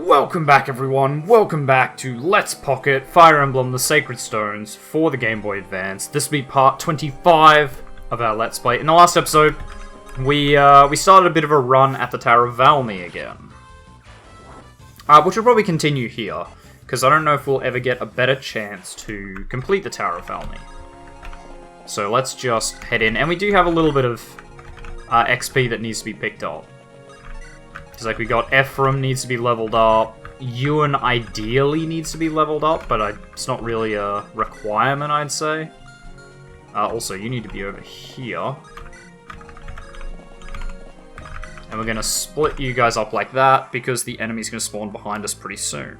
Welcome back, everyone. Welcome back to Let's Pocket Fire Emblem The Sacred Stones for the Game Boy Advance. This will be part 25 of our Let's Play. In the last episode, we started a bit of a run at the Tower of Valni again. Which will probably continue here, because I don't know if we'll ever get a better chance to complete the Tower of Valni. So let's just head in, and we do have a little bit of XP that needs to be picked up. Because, like, we got Ephraim needs to be leveled up, Ewan ideally needs to be leveled up, but it's not really a requirement, I'd say. Also, you need to be over here. And we're going to split you guys up like that, because the enemy's going to spawn behind us pretty soon.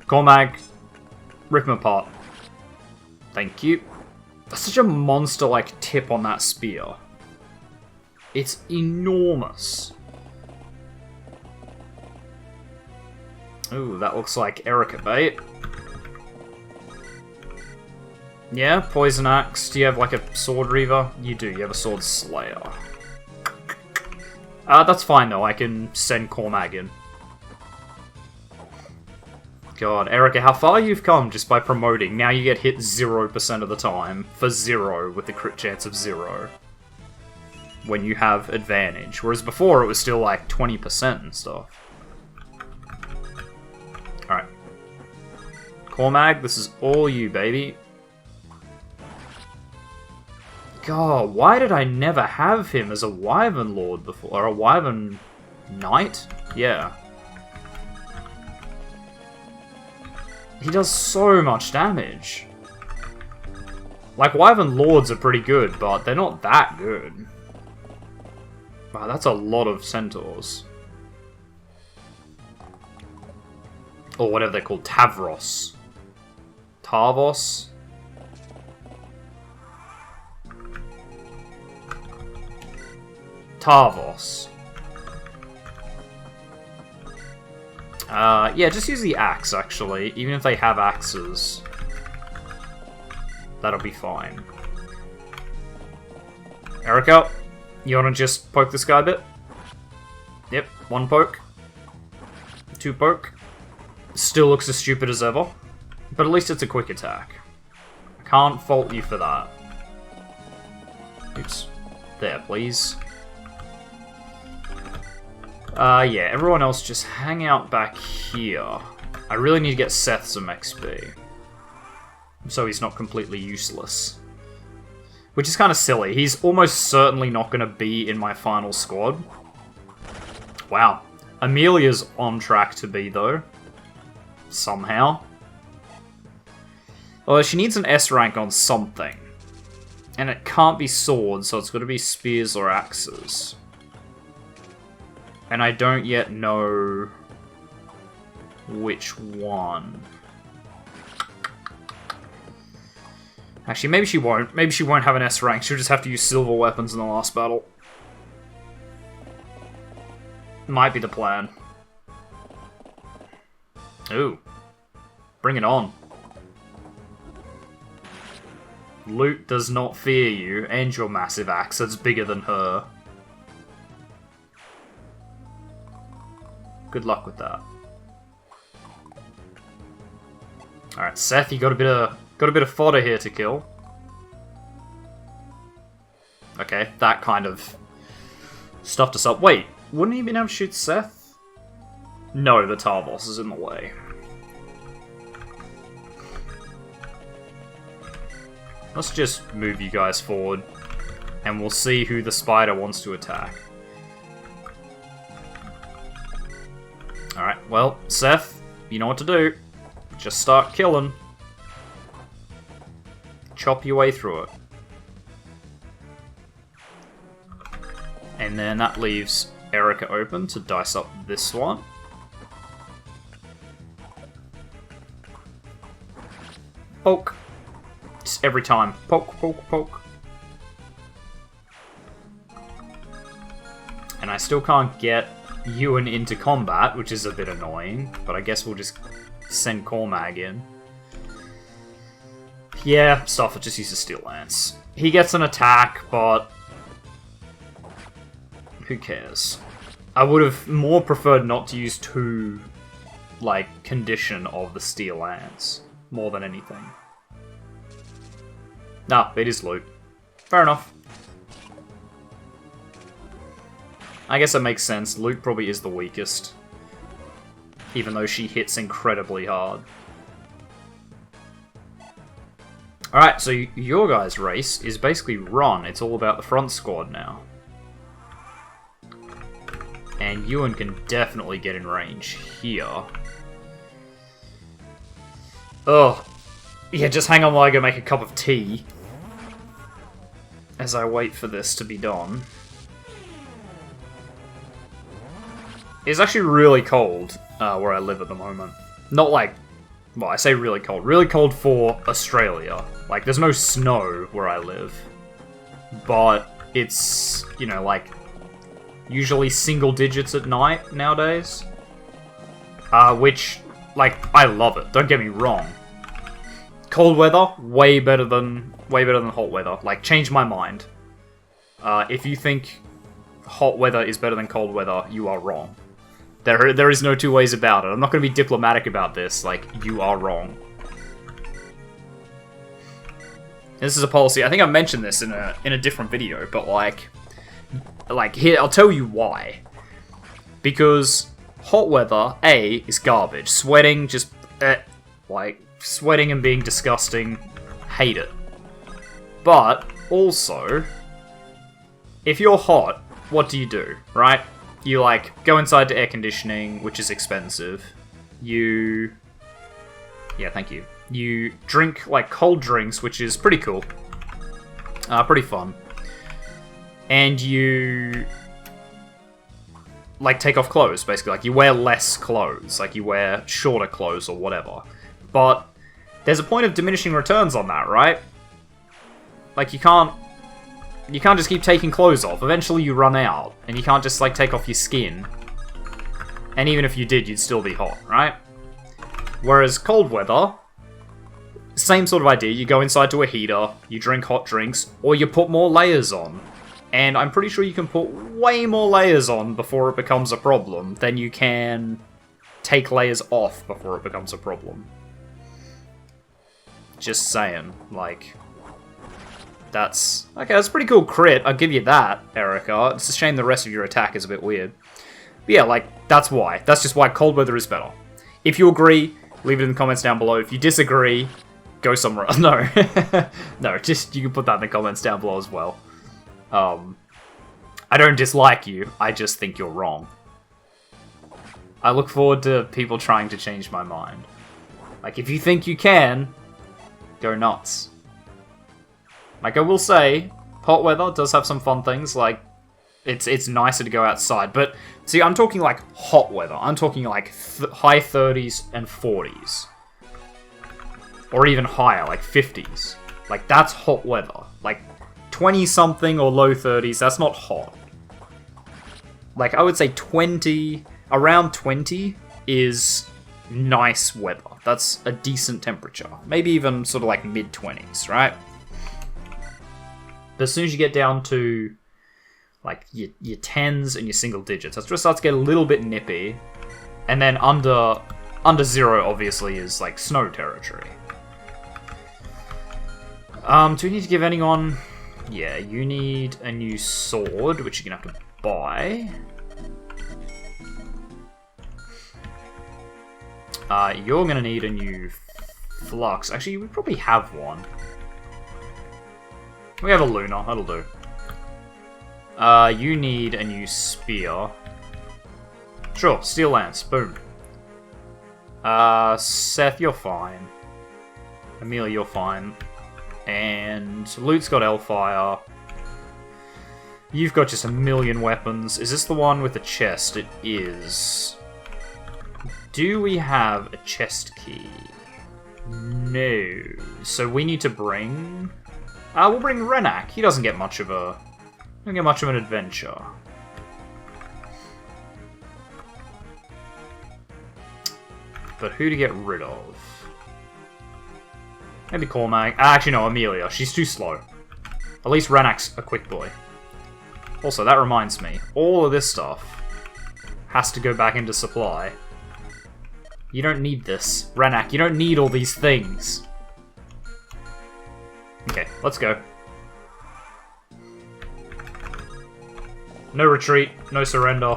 Cormag, rip him apart. Thank you. That's such a monster-like tip on that spear. It's enormous. Ooh, that looks like Erica bait. Yeah, Poison Axe. Do you have like a Sword Reaver? You do, you have a Sword Slayer. That's fine though, I can send Cormag in. God, Erica, how far you've come just by promoting. Now you get hit 0% of the time, for 0, with the crit chance of 0. When you have advantage. Whereas before it was still like 20% and stuff. Alright. Cormag, this is all you, baby. God, why did I never have him as a Wyvern Lord before? Or a Wyvern Knight? Yeah. He does so much damage. Like, Wyvern Lords are pretty good, but they're not that good. Wow, that's a lot of centaurs. Or whatever they're called, Tavros. Tarvos? Tarvos. Yeah, just use the axe, actually. Even if they have axes. That'll be fine. Erica? You wanna just poke this guy a bit? Yep, 1 poke. 2 poke. Still looks as stupid as ever. But at least it's a quick attack. I can't fault you for that. Oops. There, please. Yeah, everyone else just hang out back here. I really need to get Seth some XP. So he's not completely useless. Which is kind of silly. He's almost certainly not going to be in my final squad. Wow. Amelia's on track to be, though. Somehow. Although she needs an S rank on something. And it can't be swords, so it's got to be spears or axes. And I don't yet know which one. Actually, maybe she won't. Maybe she won't have an S rank. She'll just have to use silver weapons in the last battle. Might be the plan. Ooh. Bring it on. Loot does not fear you, and your massive axe that's bigger than her. Good luck with that. Alright, Seth, you got a bit of fodder here to kill. Okay, that kind of stuffed us up. Wait, wouldn't he be able to shoot Seth? No, the Tarvos is in the way. Let's just move you guys forward, and we'll see who the spider wants to attack. Alright, well, Seth, you know what to do. Just start killing. Chop your way through it. And then that leaves Erica open to dice up this one. Poke. Just every time. Poke, poke, poke. And I still can't get Ewan into combat, which is a bit annoying. But I guess we'll just send Cormag in. Yeah, stuff it, just uses Steel Lance. He gets an attack, but who cares? I would have more preferred not to use 2, like, condition of the steel lance, more than anything. Nah, it is loot. Fair enough. I guess that makes sense. Loot probably is the weakest. Even though she hits incredibly hard. Alright, so your guys' race is basically run. It's all about the front squad now. And Ewan can definitely get in range here. Ugh. Yeah, just hang on while I go make a cup of tea. As I wait for this to be done. It's actually really cold where I live at the moment. Not like... Well, I say really cold. Really cold for Australia. Like, there's no snow where I live. But it's, you know, like... usually single digits at night nowadays. Which, like, I love it. Don't get me wrong. Cold weather, way better than hot weather. Like, change my mind. If you think hot weather is better than cold weather, you are wrong. There is no two ways about it. I'm not going to be diplomatic about this. Like, you are wrong. This is a policy. I think I mentioned this in a different video, but like here, I'll tell you why. Because hot weather, A, is garbage. Sweating, just like sweating and being disgusting. Hate it. But also, if you're hot, what do? Right? You, like, go inside to air conditioning, which is expensive. You... Yeah, thank you. You drink, like, cold drinks, which is pretty cool. Pretty fun. And you... like, take off clothes, basically. Like, you wear less clothes. Like, you wear shorter clothes or whatever. But there's a point of diminishing returns on that, right? Like, you can't just keep taking clothes off. Eventually you run out, and you can't just, like, take off your skin. And even if you did, you'd still be hot, right? Whereas cold weather, same sort of idea. You go inside to a heater, you drink hot drinks, or you put more layers on. And I'm pretty sure you can put way more layers on before it becomes a problem than you can take layers off before it becomes a problem. Just saying, like... That's... Okay, that's a pretty cool crit. I'll give you that, Erica. It's a shame the rest of your attack is a bit weird. But yeah, like, that's why. That's just why cold weather is better. If you agree, leave it in the comments down below. If you disagree, go somewhere else. No. No, just, you can put that in the comments down below as well. I don't dislike you. I just think you're wrong. I look forward to people trying to change my mind. Like, if you think you can, go nuts. Like, I will say, hot weather does have some fun things, like, it's nicer to go outside, but, see, I'm talking, like, hot weather. I'm talking, like, high 30s and 40s. Or even higher, like 50s. Like, that's hot weather. Like, 20-something or low 30s, that's not hot. Like, I would say around 20 is nice weather. That's a decent temperature. Maybe even sort of, like, mid-20s, right? But as soon as you get down to, like, your 10s and your single digits, that's just starts to get a little bit nippy. And then under 0, obviously, is, like, snow territory. Do we need to give anyone... Yeah, you need a new sword, which you're going to have to buy. You're going to need a new flux. Actually, we probably have one. We have a Luna, that'll do. You need a new spear. Sure, steel lance, boom. Seth, you're fine. Amelia, you're fine. And Lute's got Hellfire. You've got just a million weapons. Is this the one with the chest? It is. Do we have a chest key? No. So we need to bring... we'll bring Renak. He doesn't get much of an adventure. But who to get rid of? Maybe Cormac. Actually, no, Amelia. She's too slow. At least Renak's a quick boy. Also, that reminds me. All of this stuff has to go back into supply. You don't need this. Ranak, you don't need all these things. Okay, let's go. No retreat, no surrender.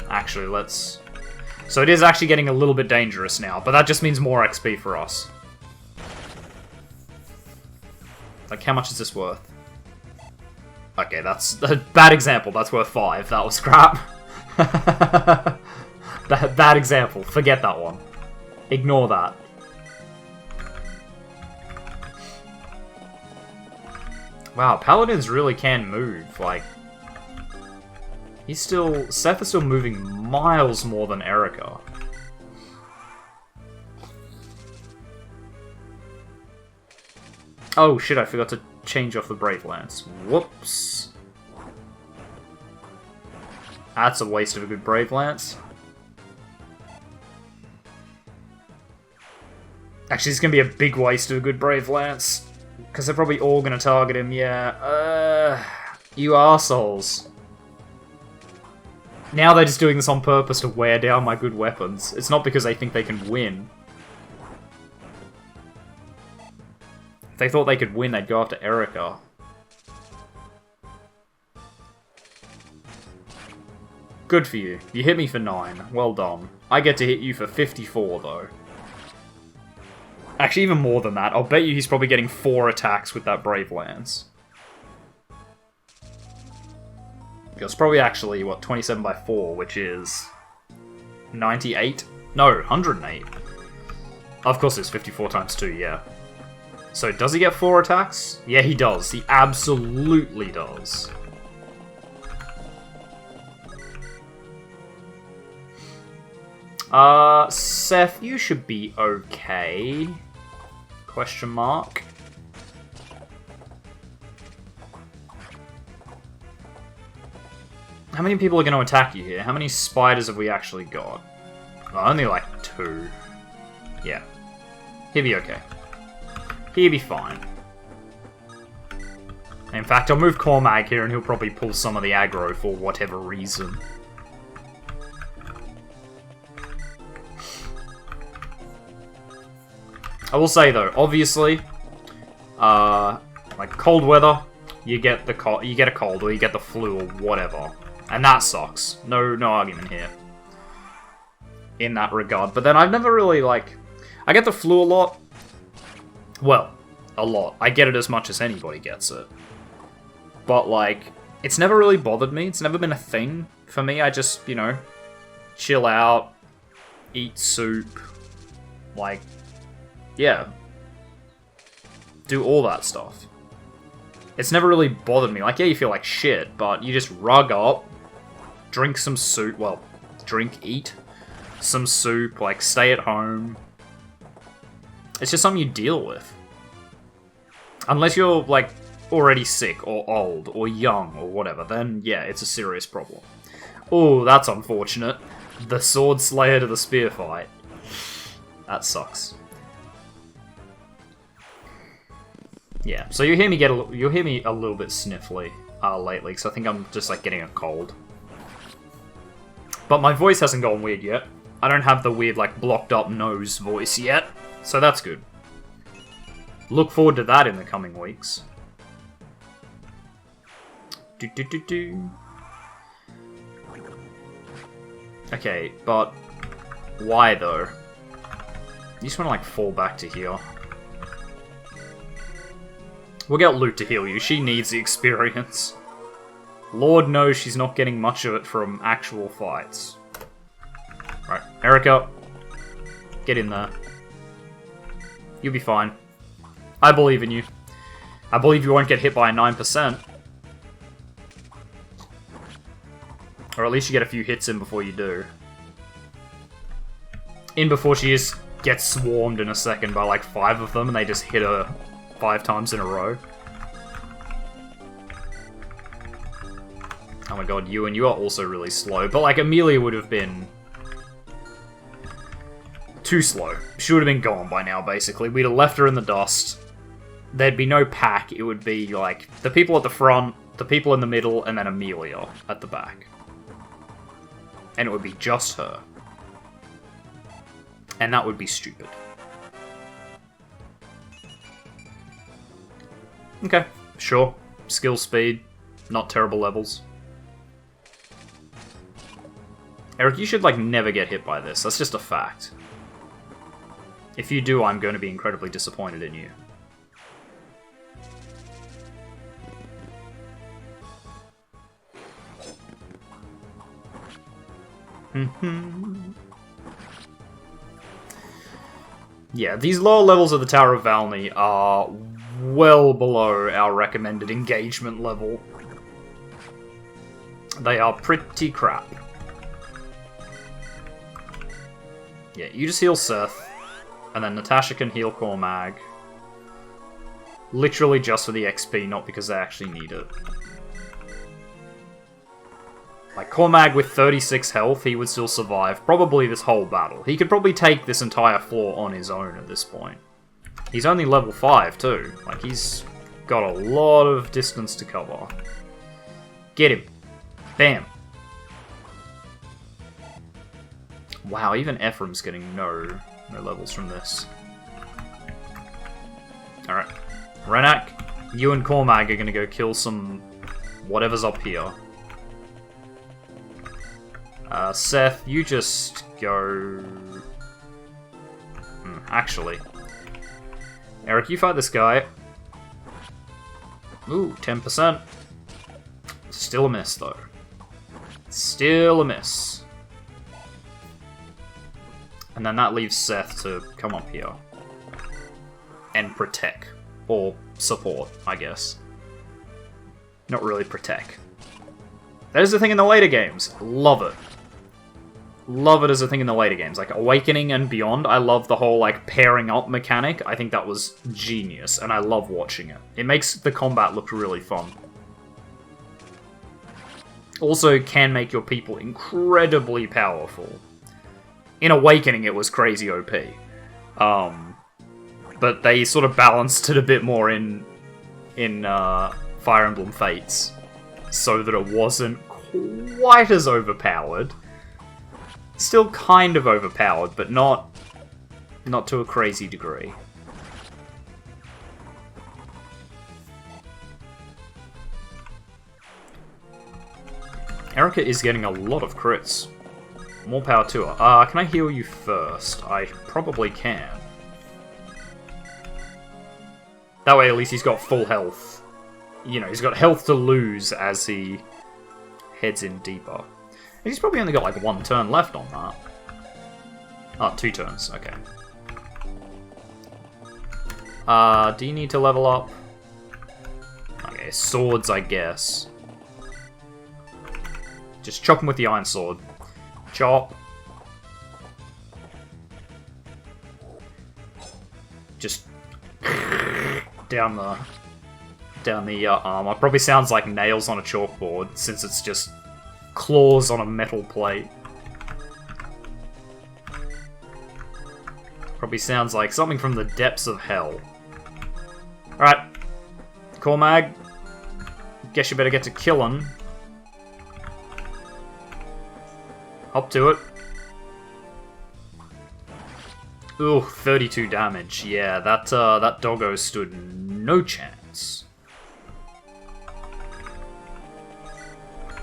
Actually, let's... So it is actually getting a little bit dangerous now, but that just means more XP for us. Like, how much is this worth? Okay, that's a bad example. That's worth 5. That was crap. Bad example. Forget that one. Ignore that. Wow, Paladins really can move. Like, Seth is still moving miles more than Erica. Oh shit, I forgot to change off the Brave Lance. Whoops. That's a waste of a good Brave Lance. Actually, it's gonna be a big waste of a good Brave Lance. Because they're probably all gonna target him, yeah. You arseholes. Now they're just doing this on purpose to wear down my good weapons. It's not because they think they can win. If they thought they could win, they'd go after Erica. Good for you. You hit me for 9. Well done. I get to hit you for 54, though. Actually, even more than that. I'll bet you he's probably getting 4 attacks with that Brave Lance. It's probably actually, what, 27 by 4, which is 98? No, 108. Of course it's 54 times 2, yeah. So does he get 4 attacks? Yeah, he does. He absolutely does. Seth, you should be okay. Question mark. How many people are going to attack you here? How many spiders have we actually got? Oh, only like 2. Yeah. He'll be okay. He'll be fine. In fact, I'll move Cormag here and he'll probably pull some of the aggro for whatever reason. I will say though, obviously, like cold weather, you get a cold or you get the flu or whatever. And that sucks. No argument here. In that regard. But then I've never really, like... I get the flu a lot. Well, a lot. I get it as much as anybody gets it. But, like, it's never really bothered me. It's never been a thing for me. I just, you know, chill out, eat soup, like, yeah. Do all that stuff. It's never really bothered me. Like, yeah, you feel like shit, but you just rug up, drink some soup, well, eat some soup, like, stay at home. It's just something you deal with. Unless you're, like, already sick, or old, or young, or whatever, then, yeah, it's a serious problem. Oh, that's unfortunate. The Sword Slayer to the Spear fight. That sucks. Yeah, so you hear me a little bit sniffly lately, because I think I'm just, like, getting a cold. But my voice hasn't gone weird yet. I don't have the weird, like, blocked up nose voice yet, so that's good. Look forward to that in the coming weeks. Okay, but why though? You just want to like fall back to here. We'll get Loot to heal you. She needs the experience. Lord knows she's not getting much of it from actual fights. Right, Erica, get in there. You'll be fine. I believe in you. I believe you won't get hit by a 9%. Or at least you get a few hits in before you do. In before she just gets swarmed in a second by like 5 of them and they just hit her 5 times in a row. Oh my god, you are also really slow. But like Amelia would have been too slow. She would have been gone by now, basically. We'd have left her in the dust. There'd be no pack. It would be like the people at the front the people in the middle, and then Amelia at the back. And it would be just her. And that would be stupid. Okay, sure. Skill speed, not terrible levels. Eric, you should, like, never get hit by this. That's just a fact. If you do, I'm going to be incredibly disappointed in you. Yeah, these lower levels of the Tower of Valni are well below our recommended engagement level. They are pretty crap. Yeah, you just heal Seth, and then Natasha can heal Cormag. Literally just for the XP, not because they actually need it. Like, Cormag with 36 health, he would still survive probably this whole battle. He could probably take this entire floor on his own at this point. He's only level 5 too. Like, he's got a lot of distance to cover. Get him. Bam. Wow, even Ephraim's getting no levels from this. Alright. Renak, you and Cormag are gonna go kill some whatever's up here. Seth, you just go... actually. Eric, you fight this guy. Ooh, 10%. Still a miss, though. Still a miss. And then that leaves Seth to come up here. And protect. Or support, I guess. Not really protect. That is the thing in the later games. Love it. Love it as a thing in the later games. Like, Awakening and beyond, I love the whole, like, pairing up mechanic. I think that was genius, and I love watching it. It makes the combat look really fun. Also can make your people incredibly powerful. In Awakening, it was crazy OP. But they sort of balanced it a bit more in Fire Emblem Fates, so that it wasn't quite as overpowered. Still kind of overpowered, but not to a crazy degree. Erica is getting a lot of crits. More power to her. Can I heal you first? I probably can. That way at least he's got full health. You know, he's got health to lose as he heads in deeper. And he's probably only got like 1 turn left on that. Oh, 2 turns, okay. Do you need to level up? Okay, swords, I guess. Just chop him with the iron sword. Chop. Just down the armor. Probably sounds like nails on a chalkboard, since it's just claws on a metal plate. Probably sounds like something from the depths of hell. Alright. Cormag. Guess you better get to killing. Up to it. Ooh, 32 damage. Yeah, that doggo stood no chance.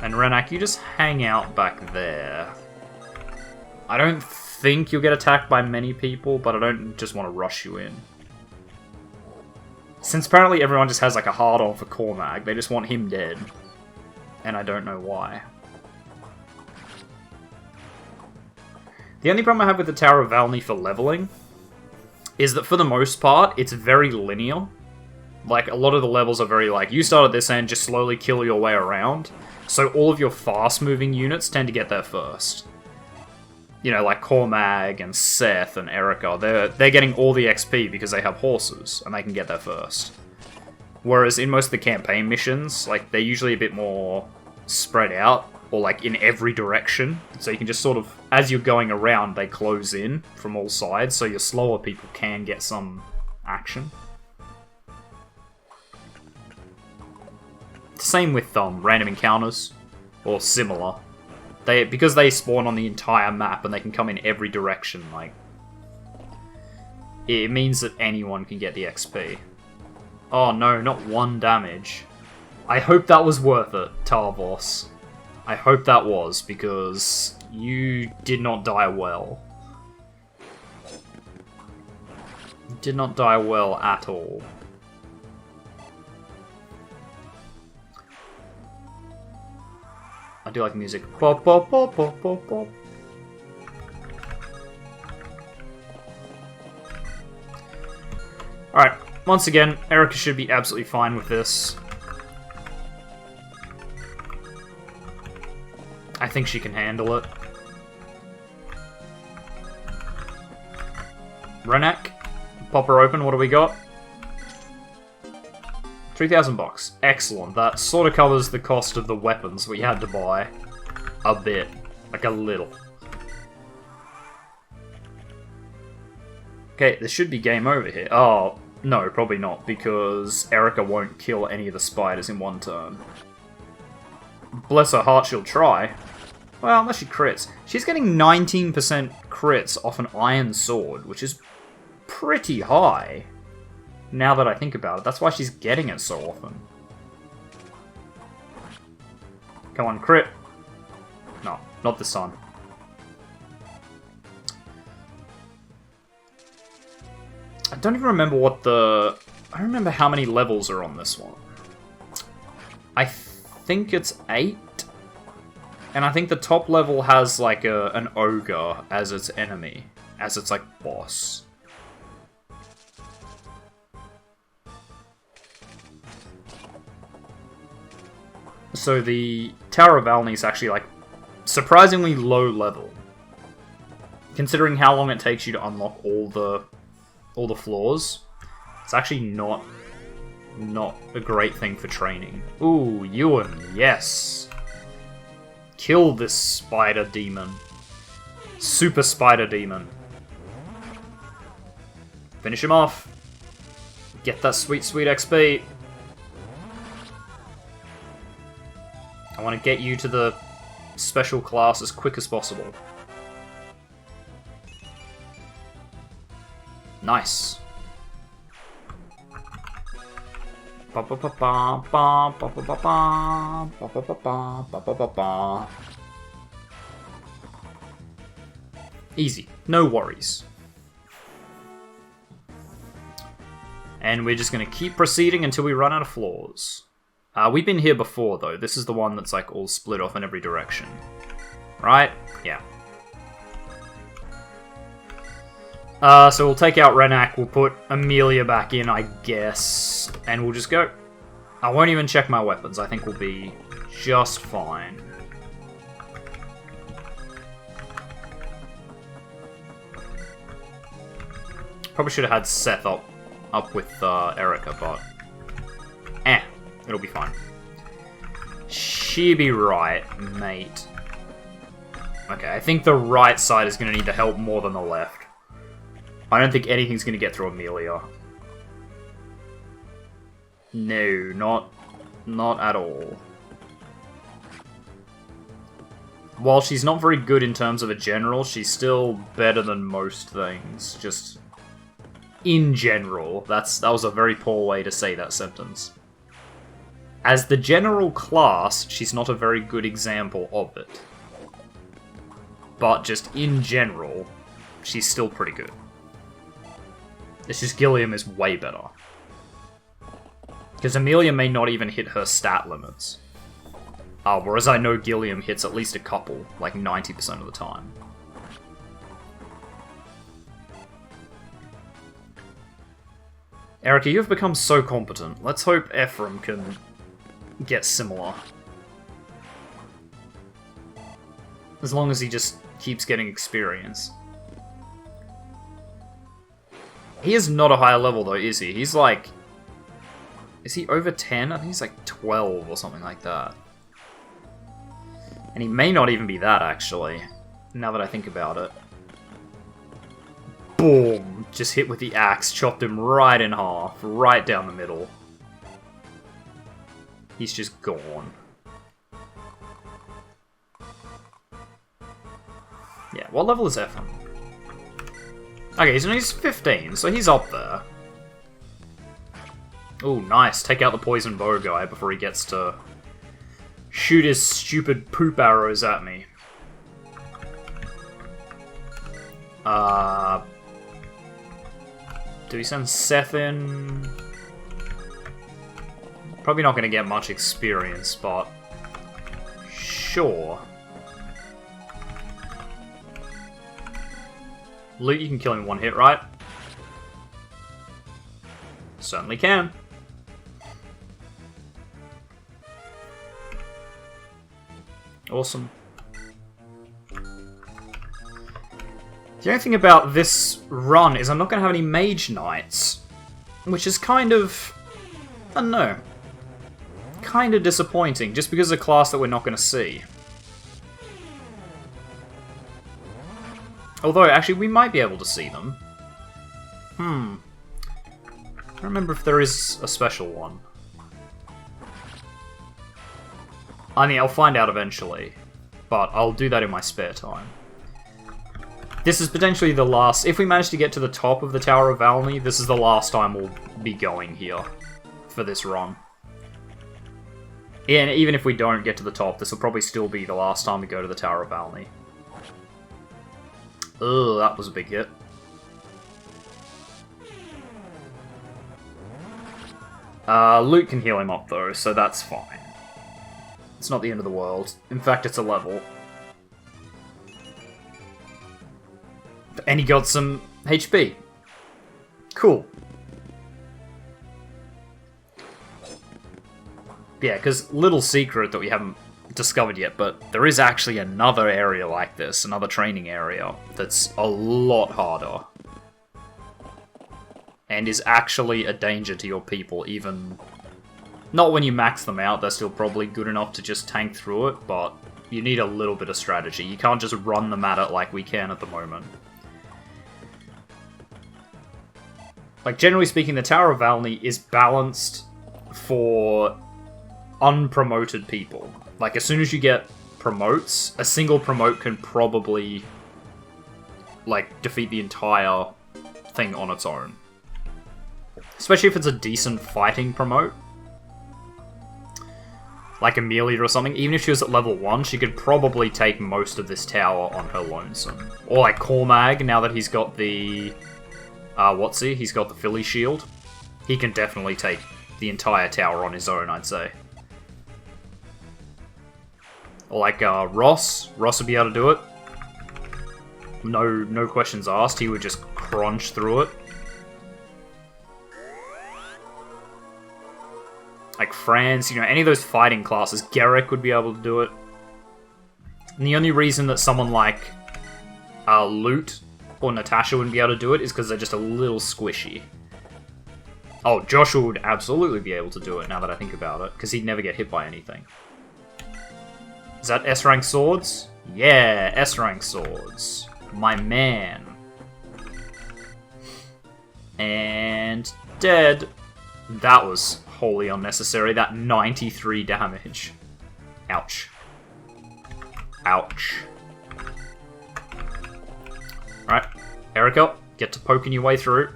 And Renak, you just hang out back there. I don't think you'll get attacked by many people, but I don't just want to rush you in. Since apparently everyone just has like a hard-on for Cormag, they just want him dead. And I don't know why. The only problem I have with the Tower of Valni for leveling is that for the most part, it's very linear. Like, a lot of the levels are very like, you start at this end, just slowly kill your way around. So all of your fast-moving units tend to get there first. You know, like Cormag and Seth and Erica, they're getting all the XP because they have horses, and they can get there first. Whereas in most of the campaign missions, like, they're usually a bit more spread out, or like in every direction. So you can just sort of, as you're going around, they close in from all sides, so your slower people can get some action. Same with random encounters, or similar. Because they spawn on the entire map and they can come in every direction, like, it means that anyone can get the XP. Oh no, not 1 damage. I hope that was worth it, Tarvos. I hope that was, because you did not die well. You did not die well at all. I do like music. Bop, bop, bop, bop, bop, bop. Alright, once again, Erica should be absolutely fine with this. I think she can handle it. Renak, pop her open, what do we got? 3,000 bucks. Excellent. That sort of covers the cost of the weapons we had to buy. A bit. Like a little. Okay, this should be game over here. Oh, no, probably not, because Erica won't kill any of the spiders in 1 turn. Bless her heart, she'll try. Well, unless she crits. She's getting 19% crits off an iron sword, which is pretty high. Now that I think about it, that's why she's getting it so often. Come on, crit. No, not this time. I don't even remember what the... I don't remember how many levels are on this one. I think it's 8. And I think the top level has like an ogre as its enemy. As its like boss. So the Tower of Valni is actually like surprisingly low level. Considering how long it takes you to unlock all the floors. It's actually not a great thing for training. Ooh, Ewan, yes. Kill this spider demon. Super spider demon. Finish him off. Get that sweet, sweet XP. I want to get you to the special class as quick as possible. Nice. Easy. No worries. And we're just going to keep proceeding until we run out of floors. We've been here before, though. This is the one that's like all split off in every direction. Right? Yeah. So we'll take out Renak, we'll put Amelia back in, I guess, and we'll just go. I won't even check my weapons, I think we'll be just fine. Probably should have had Seth up with Erica, but it'll be fine. She be right, mate. Okay, I think the right side is going to need the help more than the left. I don't think anything's going to get through Amelia. No, not at all. While she's not very good in terms of a general, she's still better than most things. Just in general. That was a very poor way to say that sentence. As the general class, she's not a very good example of it. But just in general, she's still pretty good. It's just Gilliam is way better. Because Amelia may not even hit her stat limits. Whereas I know Gilliam hits at least a couple, like 90% of the time. Erica, you've become so competent. Let's hope Ephraim can get similar. As long as he just keeps getting experience. He is not a higher level though, is he? He's like... Is he over 10? I think he's like 12 or something like that. And he may not even be that, actually. Now that I think about it. Boom! Just hit with the axe, chopped him right in half. Right down the middle. He's just gone. Yeah, what level is Ephraim? Okay, so he's 15, so he's up there. Ooh, nice. Take out the poison bow guy before he gets to shoot his stupid poop arrows at me. Do we send Seth in? Probably not going to get much experience, but sure. Loot, you can kill him in one hit, right? Certainly can. Awesome. The only thing about this run is I'm not going to have any Mage Knights, which is kind of, I don't know, kind of disappointing, just because of a class that we're not going to see. Although, actually, we might be able to see them. I don't remember if there is a special one. I mean, I'll find out eventually, but I'll do that in my spare time. This is potentially the last... If we manage to get to the top of the Tower of Valni, this is the last time we'll be going here for this run. Yeah, and even if we don't get to the top, this will probably still be the last time we go to the Tower of Valni. Ugh, that was a big hit. Luke can heal him up though, so that's fine. It's not the end of the world. In fact, it's a level. And he got some HP. Cool. Yeah, because little secret that we haven't discovered yet, but there is actually another area like this, another training area, that's a lot harder. And is actually a danger to your people, even... Not when you max them out, they're still probably good enough to just tank through it, but you need a little bit of strategy. You can't just run them at it like we can at the moment. Like, generally speaking, the Tower of Valni is balanced for unpromoted people. Like, as soon as you get promotes, a single promote can probably, like, defeat the entire thing on its own. Especially if it's a decent fighting promote. Like Amelia or something. Even if she was at level 1, she could probably take most of this tower on her lonesome. Or like Cormag, now that he's got the... He's got the Philly shield. He can definitely take the entire tower on his own, I'd say. Or like Ross. Ross would be able to do it. No questions asked. He would just crunch through it. Like Franz, any of those fighting classes. Garrick would be able to do it. And the only reason that someone like Lute or Natasha wouldn't be able to do it is because they're just a little squishy. Oh, Joshua would absolutely be able to do it now that I think about it, because he'd never get hit by anything. Is that S-rank swords? Yeah, S-rank swords. My man. And dead. That was wholly unnecessary. That 93 damage. Ouch. Ouch. Alright, Erica, get to poking your way through.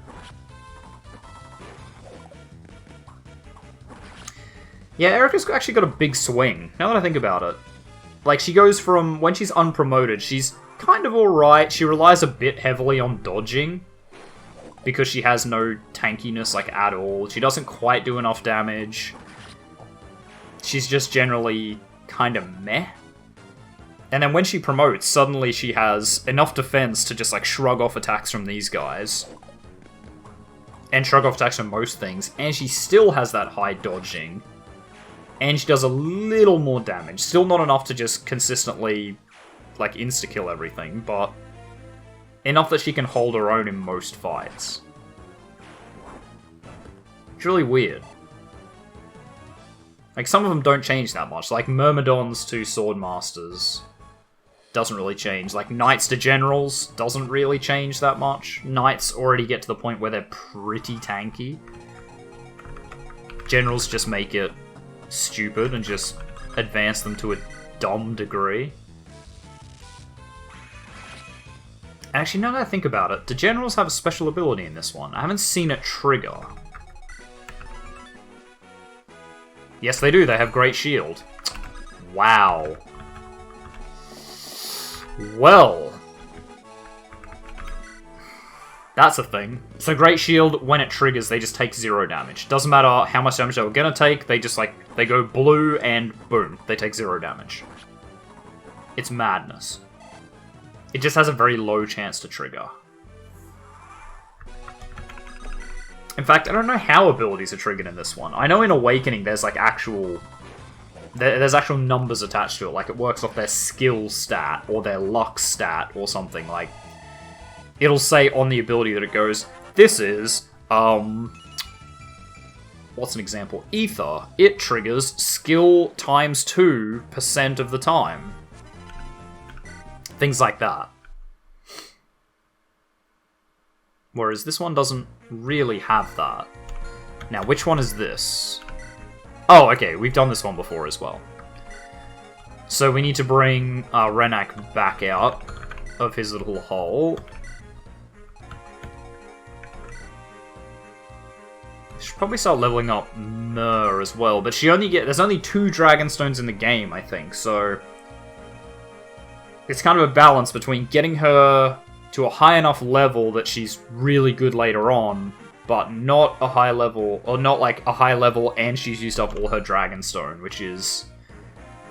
Yeah, Erica's actually got a big swing, now that I think about it. Like, she goes from, when she's unpromoted, she's kind of alright. She relies a bit heavily on dodging, because she has no tankiness, like, at all. She doesn't quite do enough damage. She's just generally kind of meh. And then when she promotes, suddenly she has enough defense to just, like, shrug off attacks from these guys. And shrug off attacks from most things. And she still has that high dodging. And she does a little more damage. Still not enough to just consistently, like, insta-kill everything, but enough that she can hold her own in most fights. It's really weird. Like, some of them don't change that much. Like, Myrmidons to Swordmasters doesn't really change. Like, Knights to Generals doesn't really change that much. Knights already get to the point where they're pretty tanky. Generals just make it stupid and just advance them to a dumb degree. Actually, now that I think about it, do generals have a special ability in this one? I haven't seen it trigger. Yes, they do. They have Great Shield. Wow. Well. That's a thing. So Great Shield, when it triggers, they just take 0 damage. Doesn't matter how much damage they were gonna take, they just, like, they go blue and boom, they take 0 damage. It's madness. It just has a very low chance to trigger. In fact, I don't know how abilities are triggered in this one. I know in Awakening there's, like, actual... There's actual numbers attached to it, like it works off their skill stat, or their luck stat, or something, like... It'll say on the ability that it goes, this is, what's an example? Ether. It triggers skill times 2% of the time. Things like that. Whereas this one doesn't really have that. Now, which one is this? Oh, okay, we've done this one before as well. So we need to bring Renak back out of his little hole. Should probably start leveling up Mer as well, but there's only 2 Dragonstones in the game, I think, so it's kind of a balance between getting her to a high enough level that she's really good later on, but not a high level, or not like a high level and she's used up all her Dragonstone, which is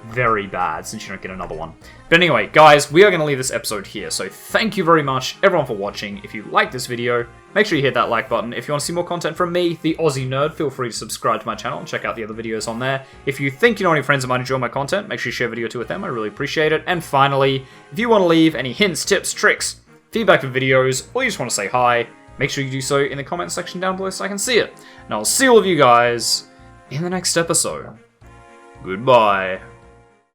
very bad since you don't get another one. But anyway, guys, we are going to leave this episode here, so thank you very much, everyone, for watching. If you like this video, make sure you hit that like button. If you want to see more content from me, the Aussie Nerd, feel free to subscribe to my channel and check out the other videos on there. If you think you know any friends that might enjoy my content, make sure you share a video too with them. I really appreciate it. And finally, if you want to leave any hints, tips, tricks, feedback for videos, or you just want to say hi, make sure you do so in the comment section down below so I can see it. And I'll see all of you guys in the next episode. Goodbye.